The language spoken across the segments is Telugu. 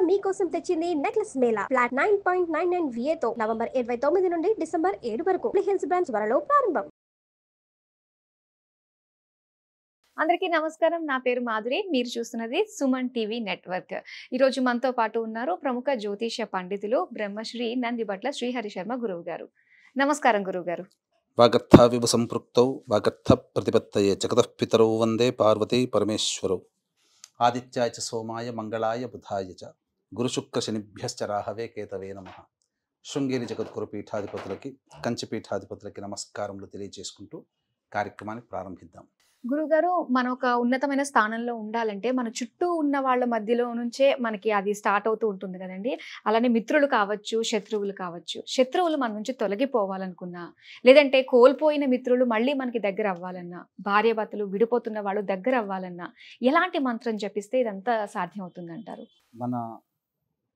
మీకోసం తెచ్చింది నెక్లెస్ మేళా ఫ్లాట్ 9.99 VA తో నవంబర్ 29 నుండి డిసెంబర్ 7 వరకు హిల్స్ బ్రాంచ్ త్వరలో ప్రారంభం. అందరికీ నమస్కారం. నా పేరు మాధురి. మీరు చూస్తున్నది సుమన్ టీవీ నెట్వర్క్. ఈరోజు మనతో పాటు ఉన్నారు ప్రముఖ జ్యోతిష పండితులు బ్రహ్మశ్రీ నందిబట్ల శ్రీహరి శర్మ గురువు గారు. నమస్కారం గురువు గారు. వాగర్థావివ సంపృక్తౌ వాగర్థ ప్రతిపత్తయే జగతః పితరౌ వందే పార్వతీ పరమేశ్వరౌ. ఆదిత్యాయ చ సోమాయ మంగళాయ బుధాయ చ గురుశుక్ర శనిభ్యశ్చ రాహవే కేతవే నమః. శృంగేరి జగద్గురు పీఠాధిపతులకి కంచి పీఠాధిపతులకి నమస్కారములు తెలియజేసుకుంటూ కార్యక్రమాన్ని ప్రారంభిద్దాం. గురుగారు, మనం ఒక ఉన్నతమైన స్థానంలో ఉండాలంటే మన చుట్టూ ఉన్న వాళ్ళ మధ్యలో నుంచే మనకి అది స్టార్ట్ అవుతూ ఉంటుంది కదండి. అలానే మిత్రులు కావచ్చు, శత్రువులు కావచ్చు. శత్రువులు మన నుంచి తొలగిపోవాలనుకున్నా, లేదంటే కోల్పోయిన మిత్రులు మళ్ళీ మనకి దగ్గర అవ్వాలన్నా, భార్యాభర్తలు విడిపోతున్న వాళ్ళు దగ్గర అవ్వాలన్నా ఎలాంటి మంత్రం జపిస్తే ఇదంతా సాధ్యం అవుతుందంటారు? మన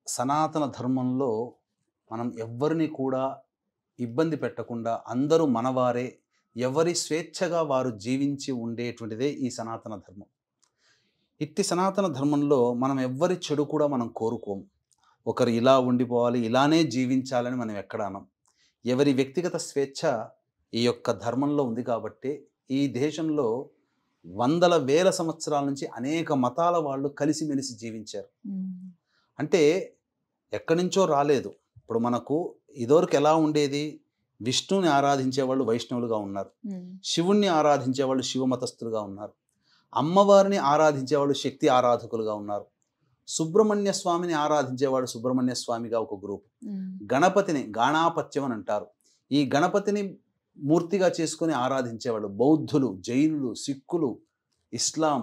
సనాతన ధర్మంలో మనం ఎవ్వరిని కూడా ఇబ్బంది పెట్టకుండా అందరూ మనవారే, ఎవరి స్వేచ్ఛగా వారు జీవించి ఉండేటువంటిదే ఈ సనాతన ధర్మం. ఇట్టి సనాతన ధర్మంలో మనం ఎవ్వరి చెడు కూడా మనం కోరుకోము. ఒకరు ఇలా ఉండిపోవాలి, ఇలానే జీవించాలని మనం ఎక్కడ అనం. ఎవరి వ్యక్తిగత స్వేచ్ఛ ఈ యొక్క ధర్మంలో ఉంది కాబట్టి ఈ దేశంలో వందల వేల సంవత్సరాల నుంచి అనేక మతాల వాళ్ళు కలిసిమెలిసి జీవించారు. అంటే ఎక్కడి నుంచో రాలేదు. ఇప్పుడు మనకు ఇదివరకు ఎలా ఉండేది, విష్ణుని ఆరాధించే వాళ్ళు వైష్ణవులుగా ఉన్నారు, శివుణ్ణి ఆరాధించే వాళ్ళు శివమతస్థులుగా ఉన్నారు, అమ్మవారిని ఆరాధించే వాళ్ళు శక్తి ఆరాధకులుగా ఉన్నారు, సుబ్రహ్మణ్య స్వామిని ఆరాధించేవాడు సుబ్రహ్మణ్య స్వామిగా ఒక గ్రూప్, గణపతిని గాణాపత్యం అని అంటారు, ఈ గణపతిని మూర్తిగా చేసుకొని ఆరాధించేవాళ్ళు బౌద్ధులు, జైనులు, సిక్కులు, ఇస్లాం,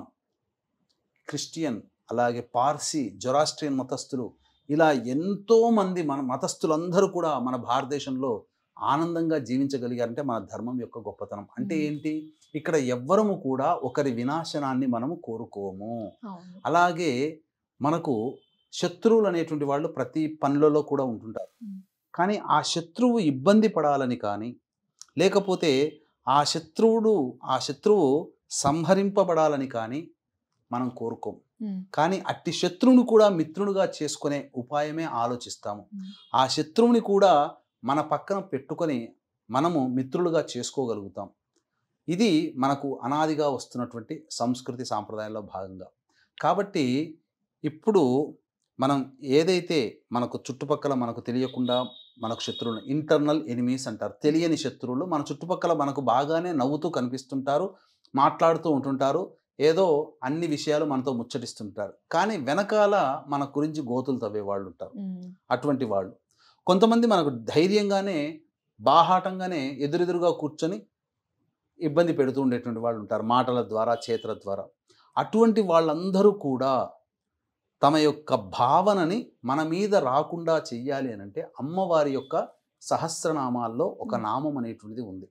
క్రిస్టియన్, అలాగే పార్సీ, జొరాస్ట్రియన్ మతస్థులు, ఇలా ఎంతోమంది మన మతస్థులందరూ కూడా మన భారతదేశంలో ఆనందంగా జీవించగలిగారంటే మన ధర్మం యొక్క గొప్పతనం. అంటే ఏంటి, ఇక్కడ ఎవ్వరము కూడా ఒకరి వినాశనాన్ని మనము కోరుకోము. అలాగే మనకు శత్రువులు అనేటువంటి వాళ్ళు ప్రతి పనులలో కూడా ఉంటుంటారు. కానీ ఆ శత్రువు ఇబ్బంది పడాలని కానీ, లేకపోతే ఆ శత్రువు సంహరింపబడాలని కానీ మనం కోరుకోము. కానీ అట్టి శత్రువుని కూడా మిత్రునిగా చేసుకునే ఉపాయమే ఆలోచిస్తాము. ఆ శత్రువుని కూడా మన పక్కన పెట్టుకొని మనము మిత్రులుగా చేసుకోగలుగుతాం. ఇది మనకు అనాదిగా వస్తున్నటువంటి సంస్కృతి సాంప్రదాయంలో భాగంగా. కాబట్టి ఇప్పుడు మనం ఏదైతే మనకు చుట్టుపక్కల మనకు తెలియకుండా మనకు శత్రువులు, ఇంటర్నల్ ఎనిమీస్ అంటారు, తెలియని శత్రువులు మన చుట్టుపక్కల మనకు బాగానే నవ్వుతూ కనిపిస్తుంటారు, మాట్లాడుతూ ఉంటుంటారు, ఏదో అన్ని విషయాలు మనతో ముచ్చటిస్తుంటారు, కానీ వెనకాల మన గురించి గోతులు తవ్వే వాళ్ళు ఉంటారు. అటువంటి వాళ్ళు కొంతమంది మనకు ధైర్యంగానే బాహాటంగానే ఎదురెదురుగా కూర్చొని ఇబ్బంది పెడుతూ ఉండేటువంటి వాళ్ళు ఉంటారు, మాటల ద్వారా చేతుల ద్వారా. అటువంటి వాళ్ళందరూ కూడా తమ యొక్క భావనని మన మీద రాకుండా చెయ్యాలి అని అంటే అమ్మవారి యొక్క సహస్రనామాల్లో ఒక నామం అనేటువంటిది ఉంది.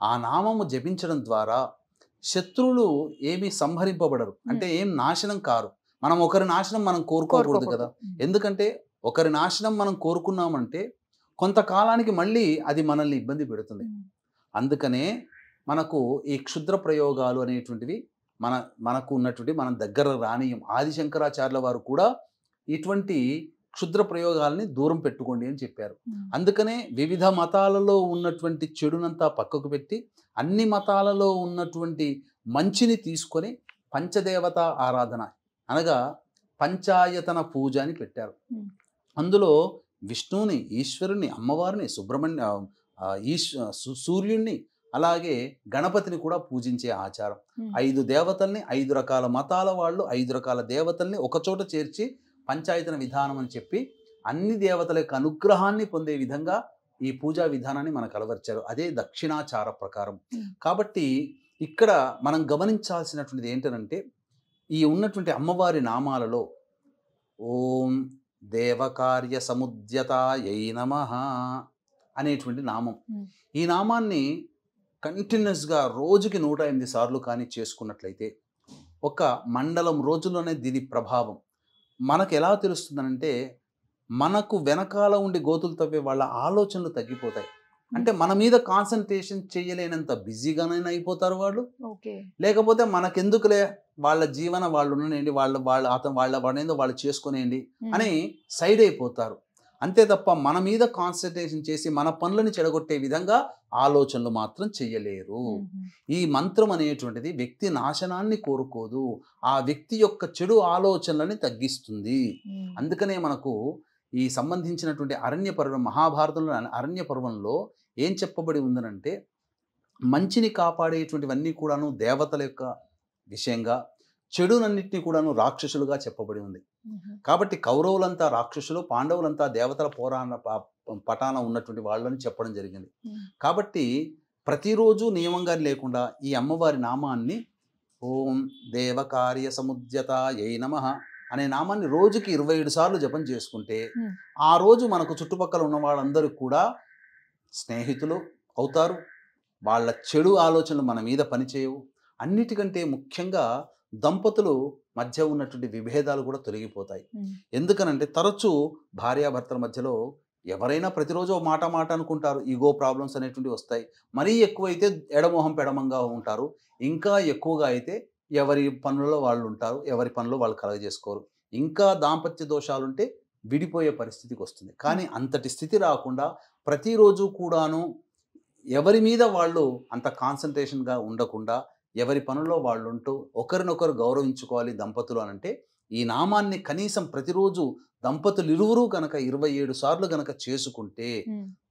ఆ నామము జపించడం ద్వారా శత్రువులు ఏమీ సంహరింపబడరు, అంటే ఏం నాశనం కారు. మనం ఒకరి నాశనం మనం కోరుకోకూడదు కదా. ఎందుకంటే ఒకరి నాశనం మనం కోరుకున్నామంటే కొంతకాలానికి మళ్ళీ అది మనల్ని ఇబ్బంది పెడుతుంది. అందుకనే మనకు ఈ క్షుద్ర ప్రయోగాలు అనేటువంటివి మనకు ఉన్నటువంటి మనం దగ్గర రానియం. ఆదిశంకరాచార్యుల వారు కూడా ఇటువంటి క్షుద్ర ప్రయోగాలని దూరం పెట్టుకోండి అని చెప్పారు. అందుకనే వివిధ మతాలలో ఉన్నటువంటి చెడునంతా పక్కకు పెట్టి అన్ని మతాలలో ఉన్నటువంటి మంచిని తీసుకొని పంచదేవత ఆరాధన అనగా పంచాయతన పూజ అని పెట్టారు. అందులో విష్ణువుని, ఈశ్వరుని, అమ్మవారిని, సూర్యుణ్ణి, అలాగే గణపతిని కూడా పూజించే ఆచారం. 5 దేవతల్ని, 5 రకాల మతాల వాళ్ళు 5 రకాల దేవతల్ని ఒకచోట చేర్చి పంచాయతన విధానం అని చెప్పి అన్ని దేవతల యొక్క అనుగ్రహాన్ని పొందే విధంగా ఈ పూజా విధానాన్ని మనకు అలవర్చారు. అదే దక్షిణాచార ప్రకారం. కాబట్టి ఇక్కడ మనం గమనించాల్సినటువంటిది ఏంటంటే ఈ ఉన్నటువంటి అమ్మవారి నామాలలో ఓం దేవకార్య సముద్యతాయై నమః అనేటువంటి నామం. ఈ నామాన్ని కంటిన్యూస్గా రోజుకి 108 సార్లు కానీ చేసుకున్నట్లయితే ఒక మండలం రోజుల్లోనే దీని ప్రభావం మనకు ఎలా తెలుస్తుందనంటే మనకు వెనకాల ఉండి గోతులు తవ్వే వాళ్ళ ఆలోచనలు తగ్గిపోతాయి. అంటే మన మీద కాన్సన్ట్రేషన్ చేయలేనంత బిజీగానైనా అయిపోతారు వాళ్ళు. ఓకే. లేకపోతే మనకెందుకులే వాళ్ళ జీవన వాళ్ళు ఉండనండి, వాళ్ళేందో వాళ్ళు చేసుకునేయండి అని సైడ్ అయిపోతారు. అంతే తప్ప మన మీద కాన్సన్ట్రేషన్ చేసి మన పనులను చెడగొట్టే విధంగా ఆలోచనలు మాత్రం చెయ్యలేరు. ఈ మంత్రం అనేటువంటిది వ్యక్తి నాశనాన్ని కోరుకోదు, ఆ వ్యక్తి యొక్క చెడు ఆలోచనలని తగ్గిస్తుంది. అందుకనే మనకు ఈ సంబంధించినటువంటి అరణ్య పర్వం, మహాభారతంలో అరణ్య పర్వంలో ఏం చెప్పబడి ఉందనంటే, మంచిని కాపాడేటువంటివన్నీ కూడాను దేవతల యొక్క విషయంగా, చెడునన్నింటినీ కూడాను రాక్షసులుగా చెప్పబడి ఉంది. కాబట్టి కౌరవులంతా రాక్షసులు, పాండవులంతా దేవతల పటాన ఉన్నటువంటి వాళ్ళని చెప్పడం జరిగింది. కాబట్టి ప్రతిరోజు నియమంగా లేకుండా ఈ అమ్మవారి నామాన్ని ఓం దేవకార్య సముద్యతాయై నమః అనే నామాన్ని రోజుకి 27 సార్లు జపం చేసుకుంటే ఆ రోజు మనకు చుట్టుపక్కల ఉన్న వాళ్ళందరూ కూడా స్నేహితులు అవుతారు. వాళ్ళ చెడు ఆలోచనలు మన మీద పనిచేయవు. అన్నిటికంటే ముఖ్యంగా దంపతులు మధ్య ఉన్నటువంటి విభేదాలు కూడా తొలగిపోతాయి. ఎందుకనంటే తరచూ భార్యాభర్తల మధ్యలో ఎవరైనా ప్రతిరోజు మాట అనుకుంటారు, ఈగో ప్రాబ్లమ్స్ అనేటువంటివి వస్తాయి. మరీ ఎక్కువైతే ఎడమొహం పెడమంగా ఉంటారు. ఇంకా ఎక్కువగా అయితే ఎవరి పనులలో వాళ్ళు ఉంటారు, ఎవరి పనులు వాళ్ళు కలగజేసుకోరు. ఇంకా దాంపత్య దోషాలుంటే విడిపోయే పరిస్థితికి వస్తుంది. కానీ అంతటి స్థితి రాకుండా ప్రతిరోజు కూడాను ఎవరి మీద వాళ్ళు అంత కాన్సన్ట్రేషన్గా ఉండకుండా ఎవరి పనుల్లో వాళ్ళు ఉంటూ ఒకరినొకరు గౌరవించుకోవాలి దంపతులు అనంటే, ఈ నామాన్ని కనీసం ప్రతిరోజు దంపతులు ఇరువురు గనక 27 సార్లు గనక చేసుకుంటే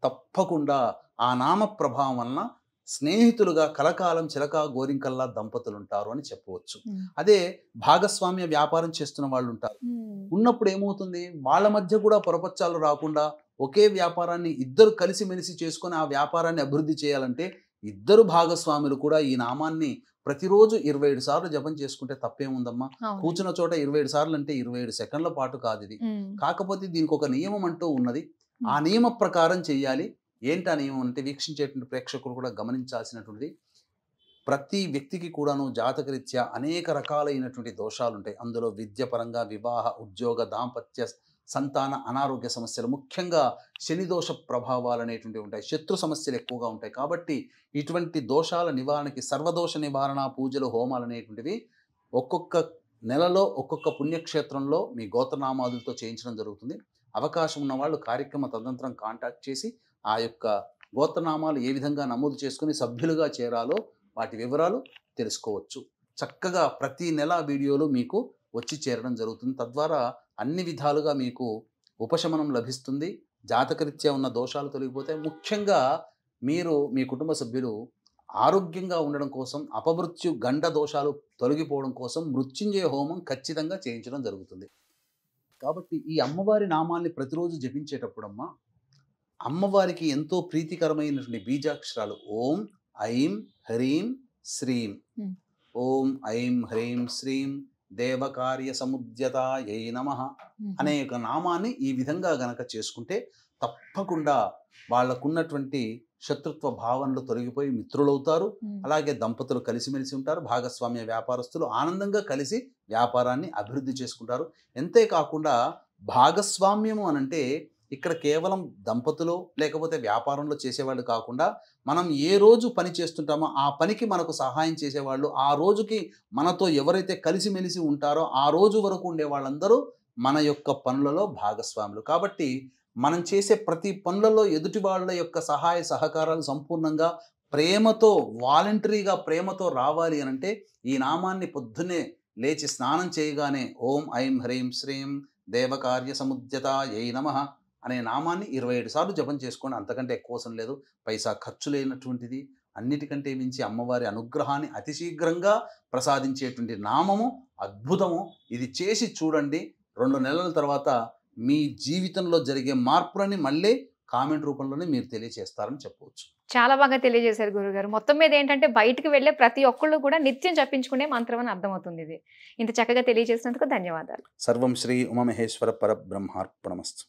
తప్పకుండా ఆ నామ ప్రభావం వలన స్నేహితులుగా కలకాలం చిలకా గోరింకల్లా దంపతులు ఉంటారు అని చెప్పవచ్చు. అదే భాగస్వామ్య వ్యాపారం చేస్తున్న వాళ్ళు ఉంటారు. ఉన్నప్పుడు ఏమవుతుంది, వాళ్ళ మధ్య కూడా పొరపచ్చాలు రాకుండా ఒకే వ్యాపారాన్ని ఇద్దరు కలిసిమెలిసి చేసుకొని ఆ వ్యాపారాన్ని అభివృద్ధి చేయాలంటే ఇద్దరు భాగస్వాములు కూడా ఈ నామాన్ని ప్రతిరోజు 27 సార్లు జపం చేసుకుంటే తప్పేముందమ్మా. కూర్చున్న చోట 27 సార్లు అంటే 27 సెకండ్ల పాటు కాదు ఇది. కాకపోతే దీనికి ఒక నియమం అంటూ ఉన్నది. ఆ నియమ ప్రకారం చెయ్యాలి. ఏంటి ఆ నియమం అంటే, వీక్షించేటువంటి ప్రేక్షకులు కూడా గమనించాల్సినటువంటిది, ప్రతి వ్యక్తికి కూడాను జాతకరీత్యా అనేక రకాలైనటువంటి దోషాలు ఉంటాయి. అందులో విద్యపరంగా, వివాహ, ఉద్యోగ, దాంపత్య, సంతాన, అనారోగ్య సమస్యలు, ముఖ్యంగా శని దోష ప్రభావాలు అనేటువంటివి ఉంటాయి. శత్రు సమస్యలు ఎక్కువగా ఉంటాయి. కాబట్టి ఇటువంటి దోషాల నివారణకి సర్వదోష నివారణ పూజలు, హోమాలు అనేటువంటివి ఒక్కొక్క నెలలో ఒక్కొక్క పుణ్యక్షేత్రంలో మీ గోత్రనామాదులతో చేయించడం జరుగుతుంది. అవకాశం ఉన్న వాళ్ళు కార్యక్రమ తదనంతరం కాంటాక్ట్ చేసి ఆ యొక్క గోత్రనామాలు ఏ విధంగా నమోదు చేసుకుని సభ్యులుగా చేరాలో వాటి వివరాలు తెలుసుకోవచ్చు. చక్కగా ప్రతి నెల వీడియోలు మీకు వచ్చి చేరడం జరుగుతుంది. తద్వారా అన్ని విధాలుగా మీకు ఉపశమనం లభిస్తుంది. జాతకరీత్యా ఉన్న దోషాలు తొలగిపోతాయి. ముఖ్యంగా మీరు, మీ కుటుంబ సభ్యులు ఆరోగ్యంగా ఉండడం కోసం, అపమృత్యు గండ దోషాలు తొలగిపోవడం కోసం మృత్యుంజయ హోమం ఖచ్చితంగా చేయించడం జరుగుతుంది. కాబట్టి ఈ అమ్మవారి నామాన్ని ప్రతిరోజు జపించేటప్పుడమ్మా, అమ్మవారికి ఎంతో ప్రీతికరమైనటువంటి బీజాక్షరాలు ఓం ఐం హ్రీం శ్రీం, ఓం ఐం హ్రీం శ్రీం దేవకార్య సముద్యతాయై నమః అనే ఒక నామాన్ని ఈ విధంగా గనక చేసుకుంటే తప్పకుండా వాళ్ళకున్నటువంటి శత్రుత్వ భావనలు తొలగిపోయి మిత్రులవుతారు. అలాగే దంపతులు కలిసిమెలిసి ఉంటారు. భాగస్వామ్య వ్యాపారస్తులు ఆనందంగా కలిసి వ్యాపారాన్ని అభివృద్ధి చేసుకుంటారు. ఎంతేకాకుండా భాగస్వామ్యము అనంటే ఇక్కడ కేవలం దంపతులు లేకపోతే వ్యాపారంలో చేసేవాళ్ళు కాకుండా, మనం ఏ రోజు పని చేస్తుంటామో ఆ పనికి మనకు సహాయం చేసేవాళ్ళు, ఆ రోజుకి మనతో ఎవరైతే కలిసిమెలిసి ఉంటారో ఆ రోజు వరకు ఉండే వాళ్ళందరూ మన యొక్క పనులలో భాగస్వాములు. కాబట్టి మనం చేసే ప్రతి పనులలో ఎదుటి వాళ్ళ యొక్క సహాయ సహకారాలు సంపూర్ణంగా ప్రేమతో, వాలంటరీగా ప్రేమతో రావాలి అనంటే ఈ నామాన్ని పొద్దున్నే లేచి స్నానం చేయగానే ఓం ఐం హ్రీం శ్రీం దేవకార్య సముద్యతాయై నమః అనే నామాన్ని 27 సార్లు జపం చేసుకోండి. అంతకంటే ఎక్కువ అవసరం లేదు. పైసా ఖర్చు లేనటువంటిది. అన్నిటికంటే మించి అమ్మవారి అనుగ్రహాన్ని అతి శీఘ్రంగా ప్రసాదించేటువంటి నామము, అద్భుతము. ఇది చేసి చూడండి. 2 నెలల తర్వాత మీ జీవితంలో జరిగే మార్పులని మళ్ళీ కామెంట్ రూపంలోనే మీరు తెలియజేస్తారని చెప్పవచ్చు. చాలా బాగా తెలియజేశారు గురుగారు. మొత్తం మీద ఏంటంటే బయటికి వెళ్ళే ప్రతి ఒక్కళ్ళు కూడా నిత్యం జపించుకునే మంత్రం అని అర్థమవుతుంది ఇది. ఇంత చక్కగా తెలియజేసినందుకు ధన్యవాదాలు. సర్వం శ్రీ ఉమామహేశ్వర పరబ్రహ్మార్పణమస్తు.